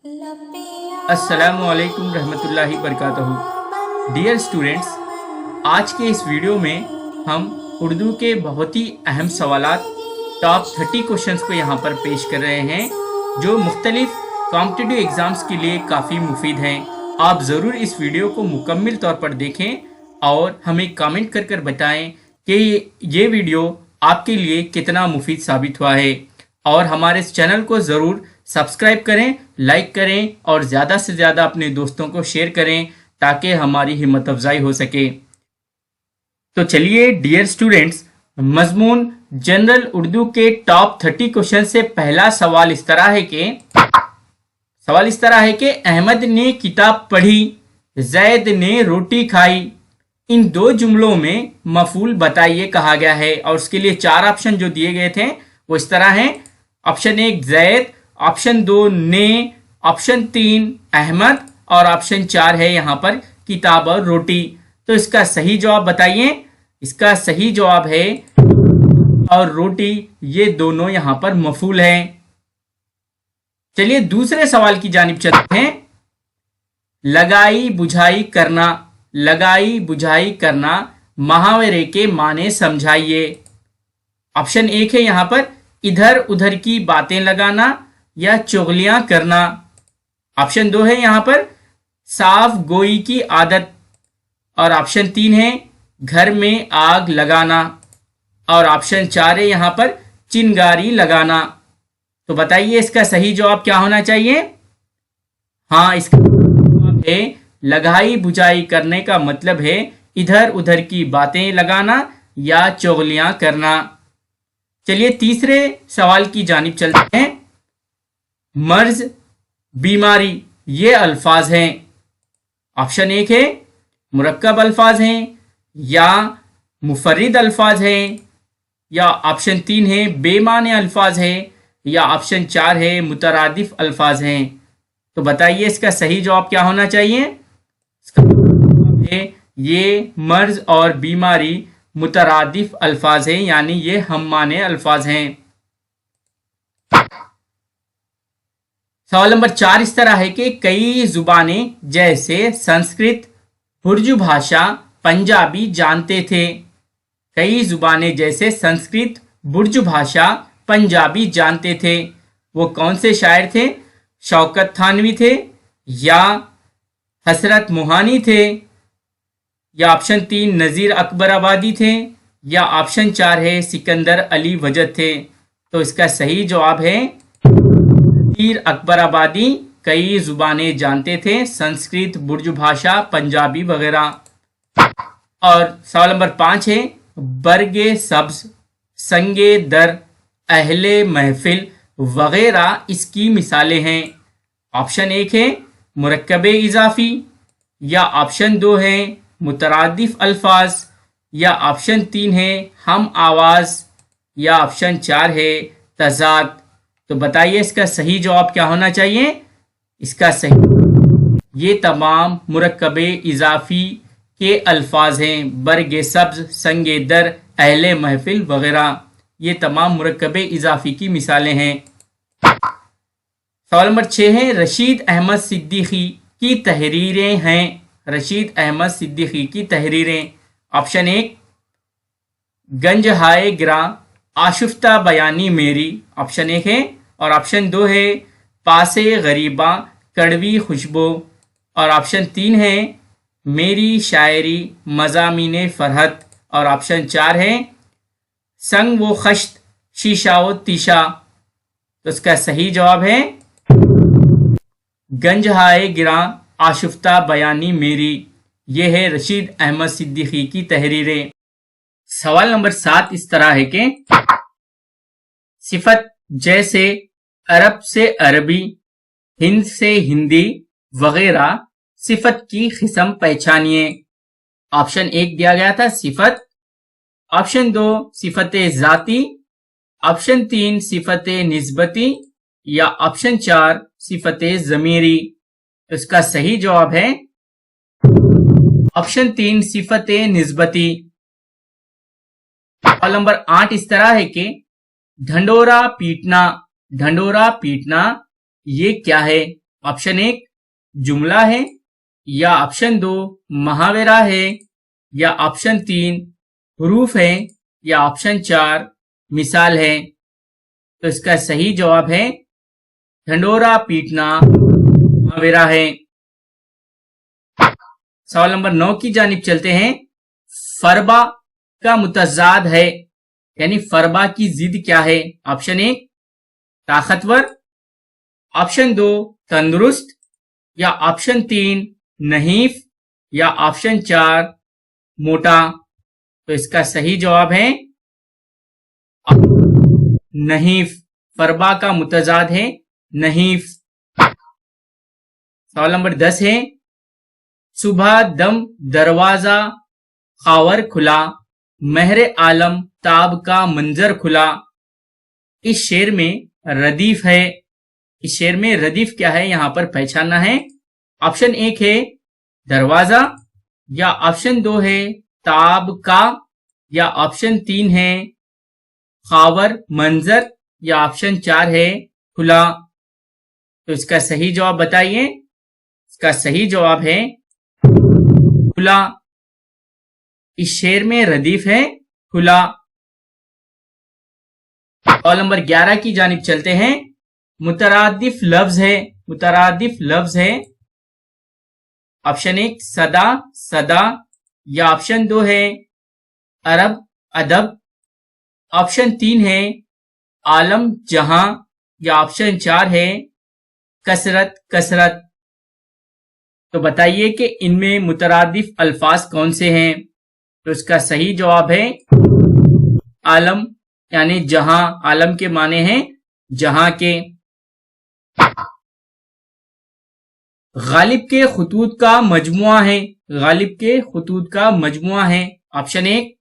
अस्सलाम वालेकुम रहमतुल्लाहि वबरकातुहू। डियर स्टूडेंट्स, आज के इस वीडियो में हम उर्दू के बहुत ही अहम सवालात टॉप 30 क्वेश्चंस को यहाँ पर पेश कर रहे हैं जो मुख्तलिफ कॉम्पिटिटिव एग्ज़ाम्स के लिए काफ़ी मुफीद हैं। आप ज़रूर इस वीडियो को मुकम्मल तौर पर देखें और हमें कमेंट कर कर बताएं कि ये वीडियो आपके लिए कितना मुफीद साबित हुआ है, और हमारे इस चैनल को ज़रूर सब्सक्राइब करें, लाइक करें और ज़्यादा से ज़्यादा अपने दोस्तों को शेयर करें ताकि हमारी हिम्मत अफजाई हो सके। तो चलिए डियर स्टूडेंट्स, मजमून जनरल उर्दू के टॉप 30 क्वेश्चन से पहला सवाल इस तरह है कि अहमद ने किताब पढ़ी, जैद ने रोटी खाई, इन दो जुमलों में मफूल बताइए कहा गया है। और उसके लिए 4 ऑप्शन जो दिए गए थे वो इस तरह हैं। ऑप्शन 1 जैद, ऑप्शन 2 ने, ऑप्शन 3 अहमद और ऑप्शन 4 है यहाँ पर किताब और रोटी। तो इसका सही जवाब बताइए। इसका सही जवाब है और रोटी, ये दोनों यहाँ पर मफूल हैं। चलिए दूसरे सवाल की जानिब चलते हैं। लगाई बुझाई करना, लगाई बुझाई करना मुहावरे के माने समझाइए। ऑप्शन 1 है यहाँ पर इधर उधर की बातें लगाना या चुगलियां करना। ऑप्शन 2 है यहाँ पर साफ गोई की आदत, और ऑप्शन 3 है घर में आग लगाना, और ऑप्शन 4 है यहाँ पर चिंगारी लगाना। तो बताइए इसका सही जवाब क्या होना चाहिए। हाँ, इसका जवाब है लगाई बुझाई करने का मतलब है इधर उधर की बातें लगाना या चुगलियां करना। चलिए तीसरे सवाल की जानिब चलते हैं। मर्ज, बीमारी, ये अल्फाज हैं। ऑप्शन 1 है मुरक्कब अल्फाज हैं या मुफर्रिद अल्फाज हैं, या ऑप्शन 3 है बेमाने अल्फाज है, या ऑप्शन 4 है मुतरादिफ अल्फाज हैं। तो बताइए इसका सही जवाब क्या होना चाहिए। इसका जवाब है ये मर्ज और बीमारी मुतरादिफ अल्फाज हैं, यानी ये हममाने अल्फाज हैं। सवाल नंबर 4 इस तरह है कि कई जुबानें जैसे संस्कृत, बुर्जू भाषा, पंजाबी जानते थे। कई जुबानें जैसे संस्कृत, बुर्जू भाषा, पंजाबी जानते थे। वो कौन से शायर थे। शौकत थानवी थे, या हसरत मोहानी थे, या ऑप्शन 3 नज़ीर अकबर आबादी थे, या ऑप्शन 4 है सिकंदर अली वजद थे। तो इसका सही जवाब है नज़ीर अकबर आबादी कई जुबानें जानते थे, संस्कृत, बुर्जू भाषा, पंजाबी वगैरह। और सवाल नंबर 5 है बरगे सब्ज, संगे दर, अहले महफिल वगैरह इसकी मिसालें हैं। ऑप्शन 1 है मुरक्कबे इजाफी, या ऑप्शन 2 है मुतरादिफ अल्फाज, या ऑप्शन 3 है हम आवाज, या ऑप्शन 4 है तजाद। तो बताइए इसका सही जवाब क्या होना चाहिए। इसका सही, ये तमाम मुरक्कबे इजाफी के अल्फाज हैं। बरगे सब्ज, संगे दर, अहले महफिल वगैरह, ये तमाम मुरक्कबे इजाफी की मिसालें हैं। सवाल नंबर 6 है रशीद अहमद सिद्दीकी की तहरीरें हैं। रशीद अहमद सिद्दीकी की तहरीरें। ऑप्शन 1 गंज हाय गिरा, आशुफ्ता बयानी मेरी, ऑप्शन 1 है, और ऑप्शन 2 है पासे गरीबा, कड़वी खुशबू, और ऑप्शन 3 है मेरी शायरी, मज़ामीने फरहत, और ऑप्शन 4 है संग वो खश्त, शीशा व तीशा। तो इसका सही जवाब है गंज हाय गिरा, आशुफ्ता बयानी मेरी, ये है रशीद अहमद सिद्दीकी की तहरीरें। सवाल नंबर 7 इस तरह है कि सिफत जैसे अरब से अरबी, हिंद से हिंदी वगैरह सिफत की किस्म पहचानिए। ऑप्शन 1 दिया गया था सिफत, ऑप्शन 2 सिफत जाती, ऑप्शन 3 सिफत निस्बती, या ऑप्शन 4 सिफत ज़मीरी। तो इसका सही जवाब है ऑप्शन 3 सिफत निस्बती। सवाल नंबर 8 इस तरह है कि ढंडोरा पीटना, ढंडोरा पीटना ये क्या है। ऑप्शन 1 जुमला है, या ऑप्शन 2 मुहावरा है, या ऑप्शन 3 हुरूफ है, या ऑप्शन 4 मिसाल है। तो इसका सही जवाब है ढंढोरा पीटना मुहावरा है। सवाल नंबर 9 की जानिब चलते हैं। फरबा का मुतजाद है, यानी फरबा की जिद क्या है? ऑप्शन 1 ताकतवर, ऑप्शन 2 तंदुरुस्त, या ऑप्शन 3 नहीफ, या ऑप्शन 4 मोटा। तो इसका सही जवाब है नहीफ। फरबा का मुतजाद है नहीफ। सवाल नंबर 10 है। सुबह दम दरवाजा खावर खुला, महरे आलम ताब का मंजर खुला। इस शेर में रदीफ है। इस शेर में रदीफ क्या है, यहां पर पहचानना है। ऑप्शन 1 है दरवाजा, या ऑप्शन 2 है ताब का, या ऑप्शन 3 है खावर मंजर, या ऑप्शन 4 है खुला। तो इसका सही जवाब बताइए। इसका सही जवाब है खुला। इस शेर में रदीफ है खुला। सवाल नंबर 11 की जानिब चलते हैं। मुतरादिफ लफ्ज है, मुतरादिफ लफ्ज है। ऑप्शन 1 सदा सदा, या ऑप्शन 2 है अरब अदब, ऑप्शन 3 है आलम जहां, या ऑप्शन 4 है कसरत कसरत। तो बताइए कि इनमें मुतरादिफ अल्फाज कौन से हैं? तो इसका सही जवाब है आलम, यानी जहां। आलम के माने हैं जहां के। गालिब के खुतूत का मजमुआ है, गालिब के खुतूत का मजमुआ है। ऑप्शन 1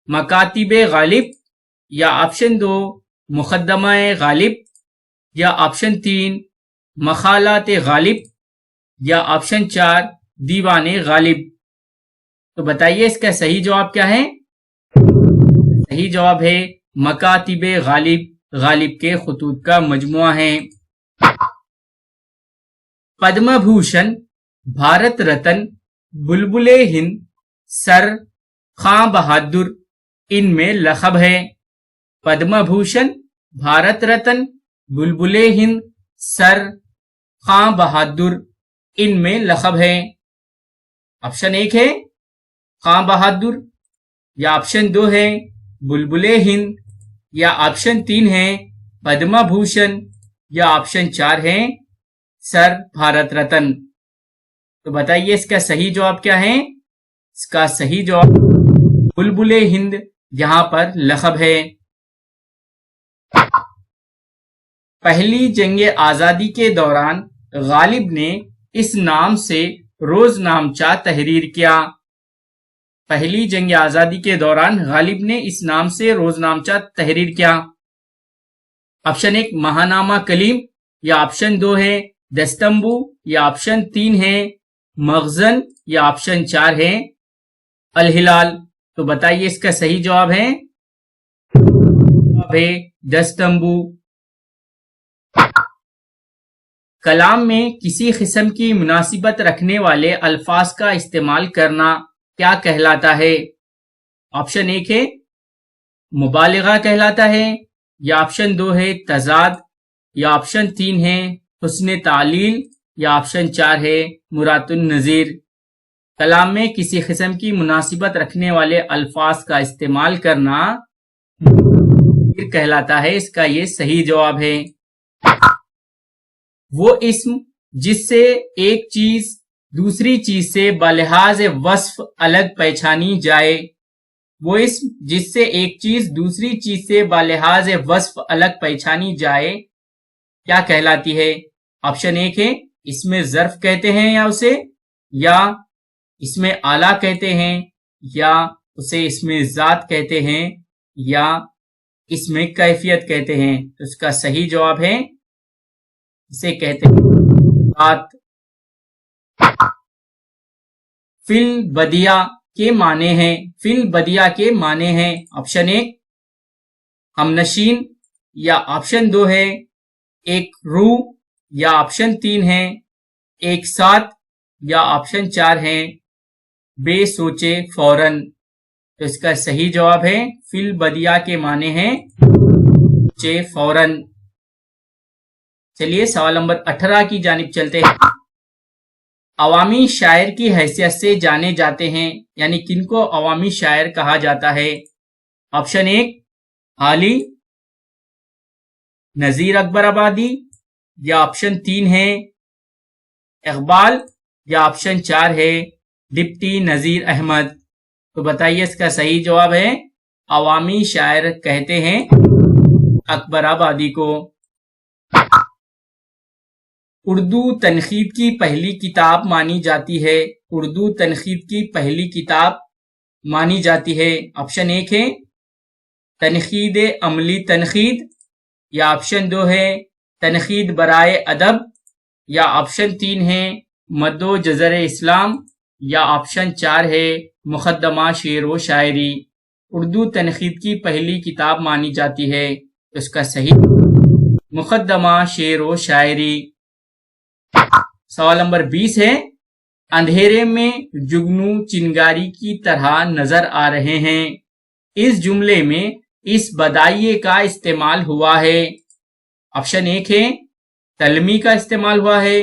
मकातिब गालिब, या ऑप्शन 2 मुकद्दमा गालिब, या ऑप्शन 3 मखालात गालिब, या ऑप्शन 4 दीवाने गालिब। तो बताइए इसका सही जवाब क्या है? सही जवाब है मकातिब गालिब, गालिब के खुतूत का मजमुआ है। पद्म भूषण, भारत रत्न, बुलबुले हिंद, सर, खां बहादुर, इनमें लक़ब है। पद्म भूषण, भारत रत्न, बुलबुले हिंद, सर, खां बहादुर, इनमें लक़ब है। ऑप्शन 1 है खां बहादुर, या ऑप्शन 2 है बुलबुले हिंद, या ऑप्शन 3 है पद्म भूषण, या ऑप्शन 4 है सर भारत रत्न। तो बताइए इसका सही जवाब क्या है? इसका सही जवाब बुलबुले हिंद यहां पर लक़ब है। पहली जंग आजादी के दौरान गालिब ने इस नाम से रोजनामचा तहरीर किया। पहली जंग आजादी के दौरान गालिब ने इस नाम से रोजनामचा तहरीर किया। ऑप्शन 1 महानामा कलीम, या ऑप्शन 2 है दस्तंबू, या ऑप्शन 3 है मगजन, या ऑप्शन 4 है अल हिलाल। तो बताइए इसका सही जवाब है दस्तंबू। कलाम में किसी किस्म की मुनासिबत रखने वाले अल्फाज का इस्तेमाल करना क्या कहलाता है? ऑप्शन 1 है मुबालिगा कहलाता है, या ऑप्शन 2 है तजाद, या ऑप्शन 3 है हुस्न तालील, या ऑप्शन 4 है मुरातुन नजीर। कलाम में किसी किस्म की मुनासिबत रखने वाले अल्फाज का इस्तेमाल करना कहलाता है। इसका ये सही जवाब है। वो इस्म जिससे एक चीज दूसरी चीज से बलिहाज वस्फ अलग पहचानी जाए। वो इस्म जिससे एक चीज दूसरी चीज से बलिहाज वस्फ अलग पहचानी जाए क्या कहलाती है? ऑप्शन 1 है इसमें ज़र्फ कहते हैं या उसे, या इसमें आला कहते हैं, या उसे इसमें ज़ात कहते हैं, या इसमें कैफियत कहते हैं। तो इसका सही जवाब है इसे कहते हैं ज़ात। फिल बदिया के माने हैं। फिल बदिया के माने हैं ऑप्शन 1 हमनशीन, या ऑप्शन 2 है एक रूह, یا آپشن 3 ہے ایک ساتھ، یا آپشن 4 ہے بے سوچے فوراً. تو اس کا صحیح جواب ہے فی البدیہ کے معنی ہیں سوچے فوراً. چلیے سوال نمبر 18 کی جانب چلتے ہیں. عوامی شاعر کی حیثیت سے جانے جاتے ہیں، یعنی کن کو عوامی شاعر کہا جاتا ہے؟ آپشن 1 حالی، نذیر اکبر آبادی، یا آپشن 3 ہے اقبال، یا آپشن 4 ہے ڈپٹی نذیر احمد. تو بتائیے اس کا صحیح جواب ہے عوامی شاعر کہتے ہیں اکبر آبادی کو. اردو تنقید کی پہلی کتاب مانی جاتی ہے، اردو تنقید کی پہلی کتاب مانی جاتی ہے. آپشن 1 ہے تنقید عملی تنقید، یا آپشن 2 ہے تنقید برائے ادب، یا آپشن 3 ہے مد و جزر اسلام، یا آپشن 4 ہے مقدمہ شعر و شاعری. اردو تنقید کی پہلی کتاب مانی جاتی ہے، اس کا صحیح مقدمہ شعر و شاعری. سوال نمبر 20 ہے اندھیرے میں جگنو چنگاری کی طرح نظر آ رہے ہیں، اس جملے میں اس بدائیے کا استعمال ہوا ہے. آپشن 1 ہے تلمی کا استعمال ہوا ہے،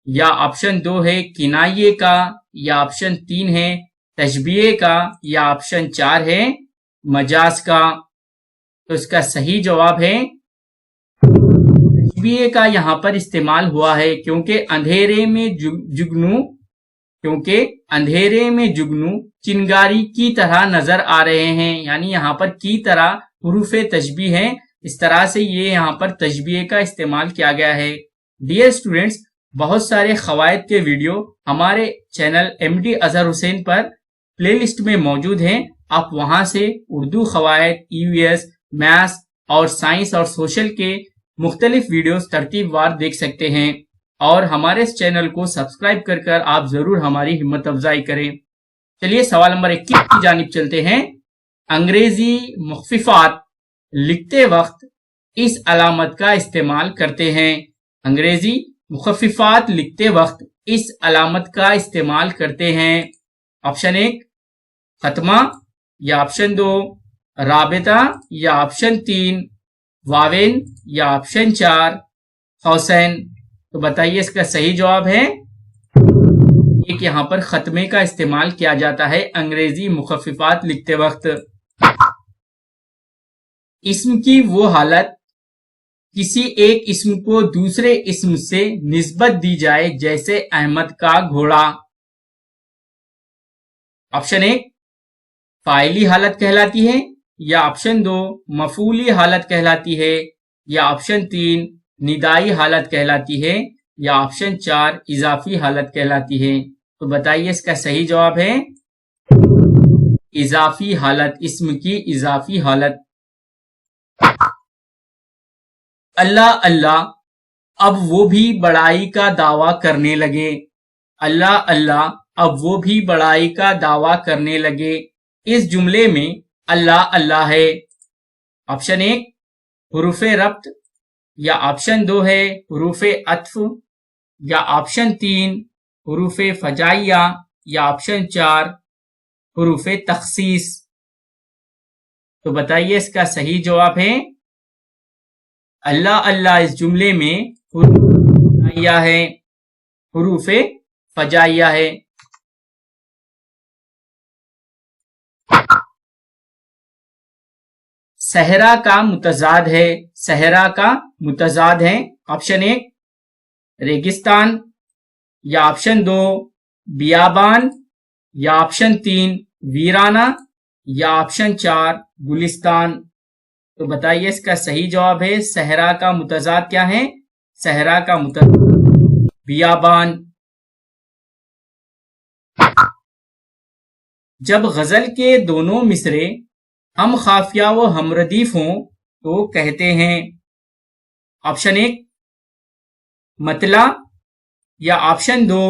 یا آپشن 2 ہے کنائیے کا، یا آپشن 3 ہے تشبیہ کا، یا آپشن 4 ہے مجاز کا. تو اس کا صحیح جواب ہے تشبیہ کا یہاں پر استعمال ہوا ہے، کیونکہ اندھیرے میں جگنو چنگاری کی طرح نظر آ رہے ہیں، یعنی یہاں پر کی طرح حروف تشبیہ ہیں، اس طرح سے یہ یہاں پر تشبیہ کا استعمال کیا گیا ہے. ڈیئر اسٹوڈنٹس، بہت سارے قواعد کے ویڈیو ہمارے چینل ایم ڈی اظہر حسین پر پلے لسٹ میں موجود ہیں، آپ وہاں سے اردو قواعد، ای وی ایس، میتھس اور سائنس اور سوشل کے مختلف ویڈیوز ترتیب وار دیکھ سکتے ہیں. اور ہمارے اس چینل کو سبسکرائب کر آپ ضرور ہماری ہمت افزائی کریں. چلیے سوال نمبر 21 کی جانب چلتے ہیں. انگریزی مخففات لکھتے وقت اس علامت کا استعمال کرتے ہیں. انگریزی مخففات لکھتے وقت اس علامت کا استعمال کرتے ہیں. آپشن 1 ختمہ، یا آپشن 2 رابطہ، یا آپشن 3 واوین، یا آپشن 4 قوسین. تو بتائیے اس کا صحیح جواب ہے ایک یہاں پر ختمے کا استعمال کیا جاتا ہے انگریزی مخففات لکھتے وقت. اسم کی وہ حالت کسی ایک اسم کو دوسرے اسم سے نسبت دی جائے جیسے احمد کا گھوڑا. آپشن 1 فاعلی حالت کہلاتی ہے، یا آپشن 2 مفعولی حالت کہلاتی ہے، یا آپشن 3 ندائی حالت کہلاتی ہے، یا آپشن 4 اضافی حالت کہلاتی ہے. تو بتائیے اس کا صحیح جواب ہے اضافی حالت، اسم کی اضافی حالت. اللہ اللہ اب وہ بھی بڑائی کا دعویٰ کرنے لگے. اللہ اللہ اب وہ بھی بڑائی کا دعویٰ کرنے لگے، اس جملے میں اللہ اللہ ہے. آپشن 1 حروف ربط، یا آپشن 2 ہے حروف عطف، یا آپشن 3 حروف فجائیہ، یا آپشن 4 حروف تخصیص. تو بتائیے اس کا صحیح جواب ہے اللہ اللہ اس جملے میں حروف فجائیہ ہے، حروف فجائیہ ہے. صحرا کا متضاد ہے، صحرا کا متضاد ہے. آپشن 1 ریگستان، یا آپشن 2 بیابان، یا آپشن 3 ویرانہ، یا آپشن 4 گلستان. تو بتائیے اس کا صحیح جواب ہے صحرا کا متضاد کیا ہے؟ صحرا کا متضاد بیابان. جب غزل کے دونوں مصرے ہم خافیہ و ہم ردیف ہوں تو کہتے ہیں. آپشن 1 مطلع، یا آپشن 2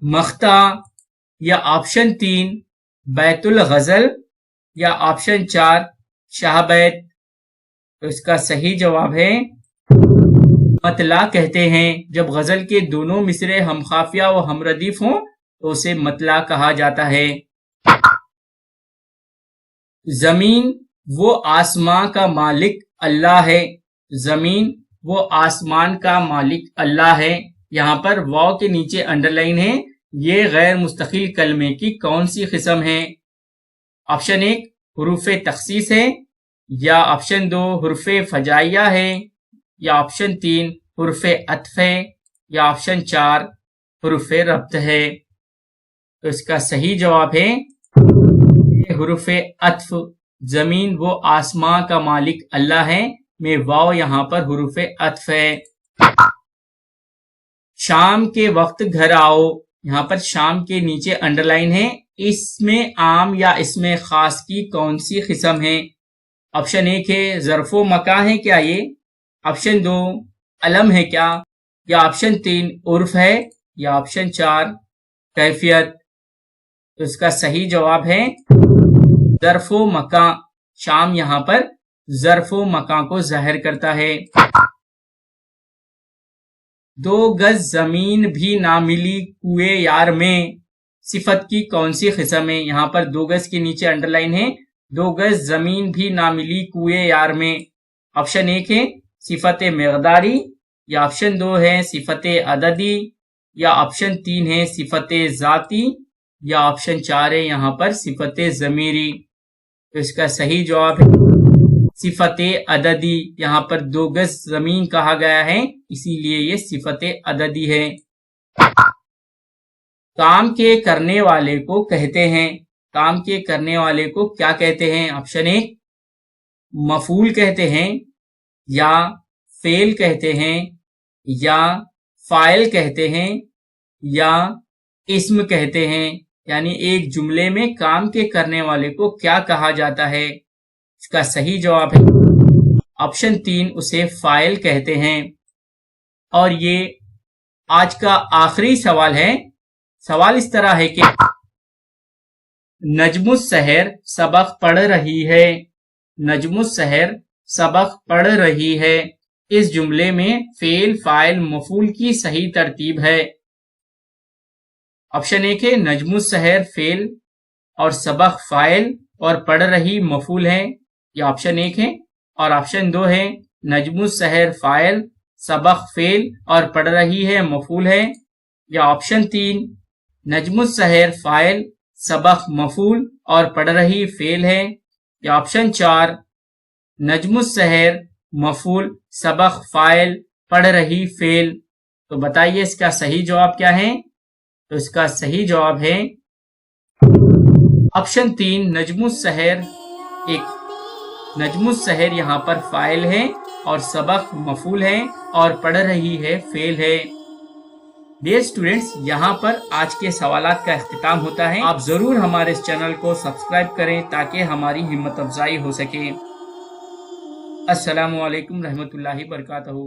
مقطع، یا آپشن 3 بیت الغزل، یا آپشن 4 شاہ بیت. تو اس کا صحیح جواب ہے مطلع کہتے ہیں۔ جب غزل کے دونوں مصرے ہم قافیہ و ہم ردیف ہوں تو اسے مطلع کہا جاتا ہے۔ زمین وہ آسمان کا مالک اللہ ہے۔ زمین وہ آسمان کا مالک اللہ ہے۔ یہاں پر واو کے نیچے انڈر لائن ہے۔ یہ غیر مستقل کلمے کی کون سی قسم ہے؟ آپشن 1 حروف تخصیص ہے، یا آپشن 2 حروف فجائیہ ہے، یا آپشن 3 حروف عطف ہے، یا آپشن 4 حروف ربط ہے۔ تو اس کا صحیح جواب ہے حروف عطف۔ زمین وہ آسمان کا مالک اللہ ہے میں واو یہاں پر حروف عطف ہے۔ شام کے وقت گھر آؤ، یہاں پر شام کے نیچے انڈر لائن ہے۔ اس میں عام یا اس میں خاص کی کون سی قسم ہے؟ آپشن 1 ہے ظرف و مکان ہے کیا یہ، آپشن 2 علم ہے کیا، یا آپشن 3 عرف ہے، یا آپشن 4 کیفیت۔ تو اس کا صحیح جواب ہے ظرف و مکان۔ شام یہاں پر ظرف و مکان کو ظاہر کرتا ہے۔ 2 گز زمین بھی نہ ملی کوئے یار میں، صفت کی کون سی قسم ہے؟ یہاں پر 2 گز کے نیچے انڈر لائن ہے۔ 2 گز زمین بھی نہ ملی کوئے یار میں۔ آپشن 1 ہے صفت مقداری، یا آپشن 2 ہے صفت عددی، یا آپشن 3 ہے صفت ذاتی، یا آپشن 4 ہے یہاں پر صفت ضمیری۔ تو اس کا صحیح جواب ہے صفت عددی۔ یہاں پر 2 گز زمین کہا گیا ہے اسی لیے یہ صفت عددی ہے۔ کام کے کرنے والے کو کہتے ہیں، کام کے کرنے والے کو کیا کہتے ہیں؟ آپشن 1 مفعول کہتے ہیں، یا فعل کہتے ہیں، یا فاعل کہتے ہیں، یا اسم کہتے ہیں۔ یعنی ایک جملے میں کام کے کرنے والے کو کیا کہا جاتا ہے؟ اس کا صحیح جواب ہے آپشن 3 اسے فاعل کہتے ہیں۔ اور یہ آج کا آخری سوال ہے۔ سوال اس طرح ہے کہ نجم السحر سبق پڑھ رہی ہے، نجم السحر سبق پڑھ رہی ہے، اس جملے میں فعل فاعل مفعول کی صحیح ترتیب ہے۔ آپشن 1 ہے نجم السحر فعل اور سبق فاعل اور پڑھ رہی مفعول ہے، یہ آپشن 1 ہے۔ اور آپشن 2 ہے نجم السحر فاعل سبق فعل اور پڑھ رہی ہے مفعول ہے، یا آپشن 3 نجم السحر فاعل سبق مفعول اور پڑھ رہی فعل ہے، یا آپشن 4 نجم السحر مفعول سبق فاعل پڑھ رہی فعل۔ تو بتائیے اس کا صحیح جواب کیا ہے؟ تو اس کا صحیح جواب ہے آپشن 3 نجم السحر۔ نجم السحر یہاں پر فاعل ہے اور سبق مفعول ہے اور پڑھ رہی ہے فعل ہے۔ ڈیئر اسٹوڈینٹس، یہاں پر آج کے سوالات کا اختتام ہوتا ہے۔ آپ ضرور ہمارے اس چینل کو سبسکرائب کریں تاکہ ہماری ہمت افزائی ہو سکے۔ السلام علیکم رحمۃ اللہ وبرکاتہ۔